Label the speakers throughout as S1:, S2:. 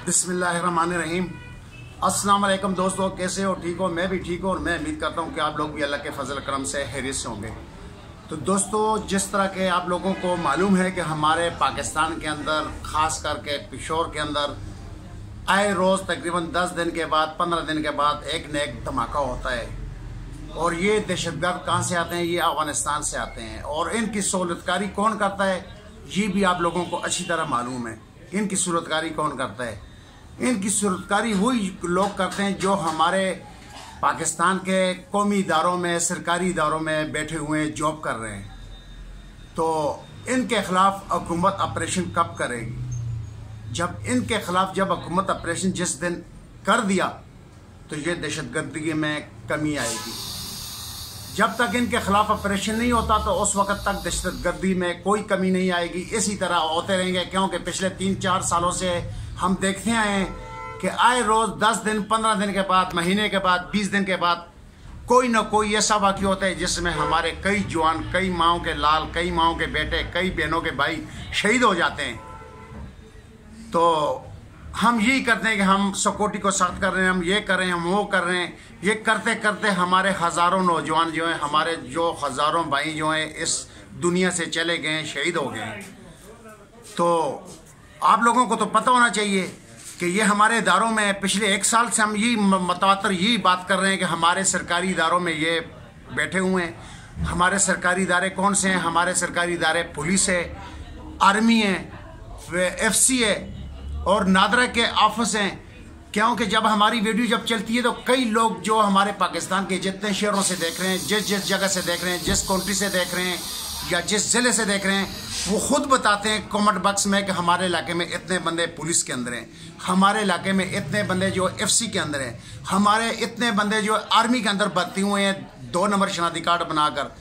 S1: बिस्मिल्लाहिर्रहमानिर्रहीम। अस्सलाम वालेकुम दोस्तों, कैसे हो? ठीक हो? मैं भी ठीक हूँ और मैं उम्मीद करता हूँ कि आप लोग भी अल्लाह के फजल करम से खैरियत से होंगे। तो दोस्तों, जिस तरह के आप लोगों को मालूम है कि हमारे पाकिस्तान के अंदर, ख़ास करके पेशोर के अंदर, आए रोज़ तकरीबन 10 दिन के बाद, 15 दिन के बाद एक न एक धमाका होता है। और ये दहशतगर्द कहाँ से आते हैं? ये अफगानिस्तान से आते हैं। और इनकी सहूलतकारी कौन करता है, ये भी आप लोगों को अच्छी तरह मालूम है। इनकी सहूलतकारी कौन करता है? इनकी सहूलतकारी वही लोग करते हैं जो हमारे पाकिस्तान के कौमी इदारों में, सरकारी इदारों में बैठे हुए जॉब कर रहे हैं। तो इनके खिलाफ हुकूमत ऑपरेशन कब करेगी? जब इनके खिलाफ जब हुकूमत ऑपरेशन जिस दिन कर दिया तो ये दहशतगर्दी में कमी आएगी। जब तक इनके खिलाफ ऑपरेशन नहीं होता तो उस वक्त तक दहशतगर्दी में कोई कमी नहीं आएगी। इसी तरह होते रहेंगे, क्योंकि पिछले 3-4 सालों से हम देखते आए हैं कि आए रोज 10 दिन, 15 दिन के बाद, महीने के बाद, 20 दिन के बाद कोई ना कोई ऐसा वाक़या होता है जिसमें हमारे कई जवान, कई माओं के लाल, कई माओं के बेटे, कई बहनों के भाई शहीद हो जाते हैं। तो हम यही करते हैं कि हम सिक्योरिटी को सख्त कर रहे हैं, हम ये कर रहे हैं, हम वो कर रहे हैं। ये करते करते हमारे हज़ारों नौजवान जो हैं, हमारे जो हज़ारों भाई जो हैं इस दुनिया से चले गए हैं, शहीद हो गए हैं। तो आप लोगों को तो पता होना चाहिए कि ये हमारे इदारों में पिछले 1 साल से हम यही मतवातर यही बात कर रहे हैं कि हमारे सरकारी इदारों में ये बैठे हुए हैं। हमारे सरकारी इदारे कौन से हैं? हमारे सरकारी इदारे पुलिस है, आर्मी है, FC है और नादरा के ऑफिस हैं। क्योंकि जब हमारी वीडियो जब चलती है तो कई लोग जो हमारे पाकिस्तान के जितने शहरों से देख रहे हैं, जिस जगह से देख रहे हैं, जिस कंट्री से देख रहे हैं या जिस ज़िले से देख रहे हैं, वो खुद बताते हैं कमेंट बॉक्स में कि हमारे इलाके में इतने बंदे पुलिस के अंदर हैं, हमारे इलाके में इतने बंदे जो FC के अंदर हैं, हमारे इतने बंदे जो आर्मी के अंदर भर्ती हुए हैं 2 नंबर शनाख्ती कार्ड बनाकर।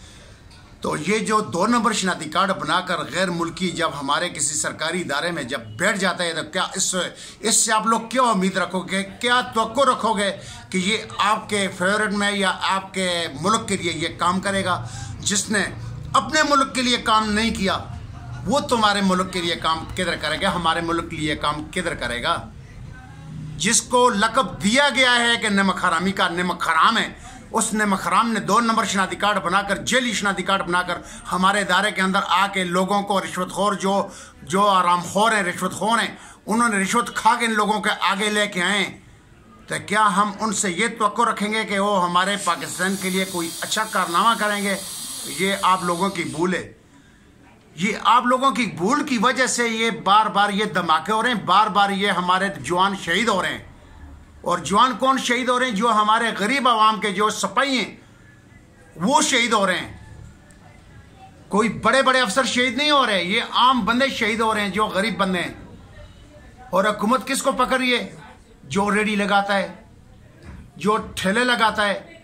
S1: तो ये जो 2 नंबर शनाख्ती कार्ड बनाकर गैर मुल्की जब हमारे किसी सरकारी इदारे में जब बैठ जाता है तो क्या इससे आप लोग क्या उम्मीद रखोगे, क्या तवक्को रखोगे कि ये आपके फेवरेट में या आपके मुल्क के लिए ये काम करेगा? जिसने अपने मुल्क के लिए काम नहीं किया वो तुम्हारे मुल्क के लिए काम किधर करेगा? हमारे मुल्क के लिए काम किधर करेगा? जिसको लक़ब दिया गया है कि नमक हरामी का नमक हराम है, उस नमक हराम ने 2 नंबर शनाख्ती कार्ड बनाकर, जेली शनाख्ती कार्ड बनाकर हमारे इदारे के अंदर आके लोगों को रिश्वतखोर जो आरामखोर हैं, रिश्वतखोर हैं, उन्होंने रिश्वत खा के इन लोगों के आगे लेके आए। तो क्या हम उनसे ये तवक्को रखेंगे कि वो हमारे पाकिस्तान के लिए कोई अच्छा कारनामा करेंगे? ये आप लोगों की भूल है। ये आप लोगों की भूल की वजह से ये बार बार ये धमाके हो रहे हैं, बार बार ये हमारे जवान शहीद हो रहे हैं। और जवान कौन शहीद हो रहे हैं? जो हमारे गरीब आवाम के जो सिपाही हैं वो शहीद हो रहे हैं। कोई बड़े बड़े अफसर शहीद नहीं हो रहे, ये आम बंदे शहीद हो रहे हैं जो गरीब बंदे हैं। और हुकूमत किसको पकड़ रही है? जो रेडी लगाता है, जो ठेले लगाता है,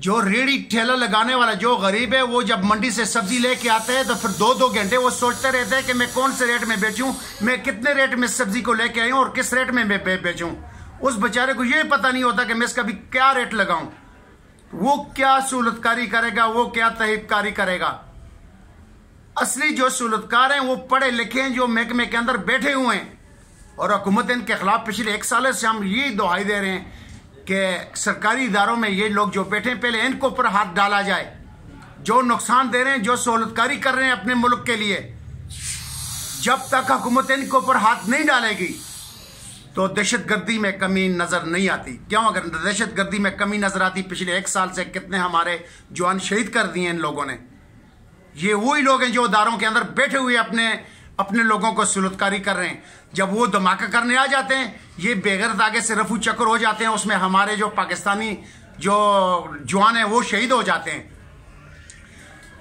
S1: जो रेडी ठेला लगाने वाला जो गरीब है, वो जब मंडी से सब्जी लेके आता है तो फिर 2-2 घंटे वो सोचते रहते हैं कि मैं कौन से रेट में बेचूं, मैं कितने रेट में सब्जी को लेके आई हूं और किस रेट में बेचूं। उस बेचारे को ये पता नहीं होता कि मैं इसका भी क्या रेट लगाऊं। वो क्या सहूलतकारी करेगा, वो क्या तहफ़्फ़ुज़कारी करेगा? असली जो सहूलतकार हैं वो पढ़े लिखे हैं, जो महकमे के अंदर बैठे हुए हैं। और हुकूमत इनके खिलाफ पिछले 1 साल से हम ये दुहाई दे रहे हैं कि सरकारी इदारों में ये लोग जो बैठे हैं पहले इनको ऊपर हाथ डाला जाए। जो नुकसान दे रहे हैं, जो सहूलतकारी कर रहे हैं अपने मुल्क के लिए, जब तक हुकूमत इनके ऊपर हाथ नहीं डालेगी तो दहशतगर्दी में कमी नजर नहीं आती। क्यों? अगर दहशतगर्दी में कमी नजर आती, पिछले 1 साल से कितने हमारे जवान शहीद कर दिए इन लोगों ने। ये वही लोग हैं जो इदारों के अंदर बैठे हुए अपने लोगों को सहूलतकारी कर रहे हैं। जब वो धमाका करने आ जाते हैं, ये बेगैरत आगे से रफू चक्कर हो जाते हैं, उसमें हमारे जो पाकिस्तानी जो जवान हैं वो शहीद हो जाते हैं।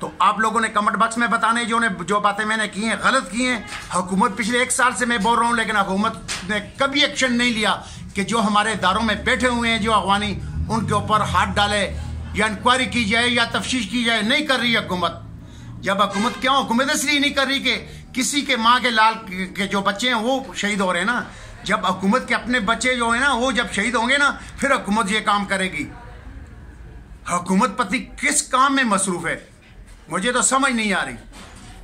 S1: तो आप लोगों ने कमेंट बॉक्स में बताने जो बातें मैंने की हैं गलत की हैं। हुकूमत पिछले 1 साल से मैं बोल रहा हूँ, लेकिन हुकूमत ने कभी एक्शन नहीं लिया कि जो हमारे इदारों में बैठे हुए हैं जो अफगानी, उनके ऊपर हाथ डाले या इंक्वायरी की जाए या तफ्तीश की जाए। नहीं कर रही हुकूमत। जब हुकूमत क्यों? हुकूमत इसलिए नहीं कर रही कि किसी के माँ के लाल के जो बच्चे हैं वो शहीद हो रहे हैं ना। जब हुकूमत के अपने बच्चे जो है ना वो जब शहीद होंगे ना, फिर हुकूमत ये काम करेगी। हुकूमत पति किस काम में मसरूफ है मुझे तो समझ नहीं आ रही।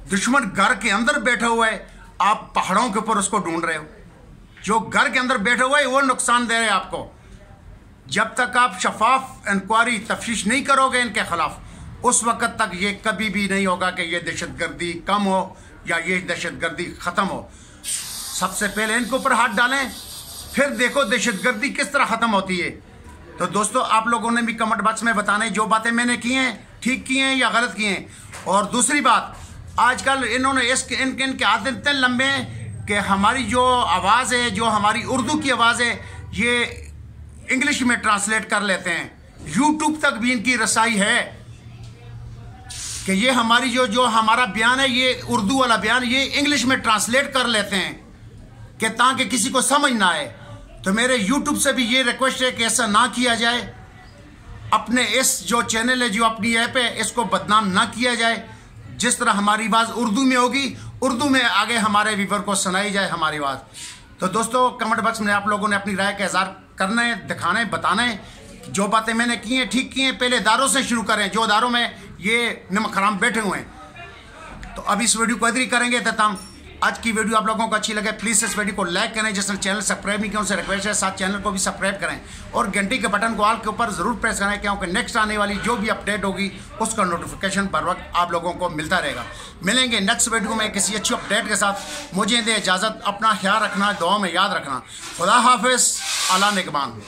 S1: दुश्मन घर के अंदर बैठा हुआ है, आप पहाड़ों के ऊपर उसको ढूंढ रहे हो। जो घर के अंदर बैठे हुए वो नुकसान दे रहे हैं आपको। जब तक आप शफाफ इंक्वायरी तफ्तीश नहीं करोगे इनके खिलाफ, उस वक्त तक ये कभी भी नहीं होगा कि ये दहशतगर्दी कम हो या ये दहशतगर्दी ख़त्म हो। सबसे पहले इनके ऊपर हाथ डालें, फिर देखो दहशतगर्दी किस तरह ख़त्म होती है। तो दोस्तों, आप लोगों ने भी कमेंट बॉक्स में बताना है जो बातें मैंने की हैं ठीक की हैं या गलत की हैं। और दूसरी बात, आजकल इन्होंने इनके हाथ इतने लंबे हैं कि हमारी जो आवाज़ है, जो हमारी उर्दू की आवाज़ है, ये इंग्लिश में ट्रांसलेट कर लेते हैं। यूट्यूब तक भी इनकी रसाई है कि ये हमारी जो हमारा बयान है, ये उर्दू वाला बयान, ये इंग्लिश में ट्रांसलेट कर लेते हैं कि ताकि किसी को समझ ना आए। तो मेरे यूट्यूब से भी ये रिक्वेस्ट है कि ऐसा ना किया जाए। अपने इस जो चैनल है, जो अपनी ऐप है, इसको बदनाम ना किया जाए। जिस तरह हमारी आवाज़ उर्दू में होगी, उर्दू में आगे हमारे व्यूवर को सुनाई जाए हमारी आवाज़। तो दोस्तों, कमेंट बॉक्स में आप लोगों ने अपनी राय का इज़हार करना है, दिखाना है, बताना है। जो बातें मैंने की हैं ठीक की हैं। पहले इदारों से शुरू करें, जो इदारों में ये नमक हराम बैठे हुए हैं। तो अब इस वीडियो को इधर ही करेंगे तमाम। आज की वीडियो आप लोगों को अच्छी लगे, प्लीज़ इस वीडियो को लाइक करें। जिसने चैनल सब्सक्राइब नहीं किया उनसे रिक्वेस्ट है, साथ चैनल को भी सब्सक्राइब करें और घंटी के बटन को ऑल के ऊपर ज़रूर प्रेस करें, क्योंकि नेक्स्ट आने वाली जो भी अपडेट होगी उसका नोटिफिकेशन बर वक्त आप लोगों को मिलता रहेगा। मिलेंगे नेक्स्ट वीडियो में किसी अच्छी अपडेट के साथ। मुझे दे इजाज़त, अपना ख्याल रखना, दुआ में याद रखना। खुदा हाफिज़, आला निगहबान।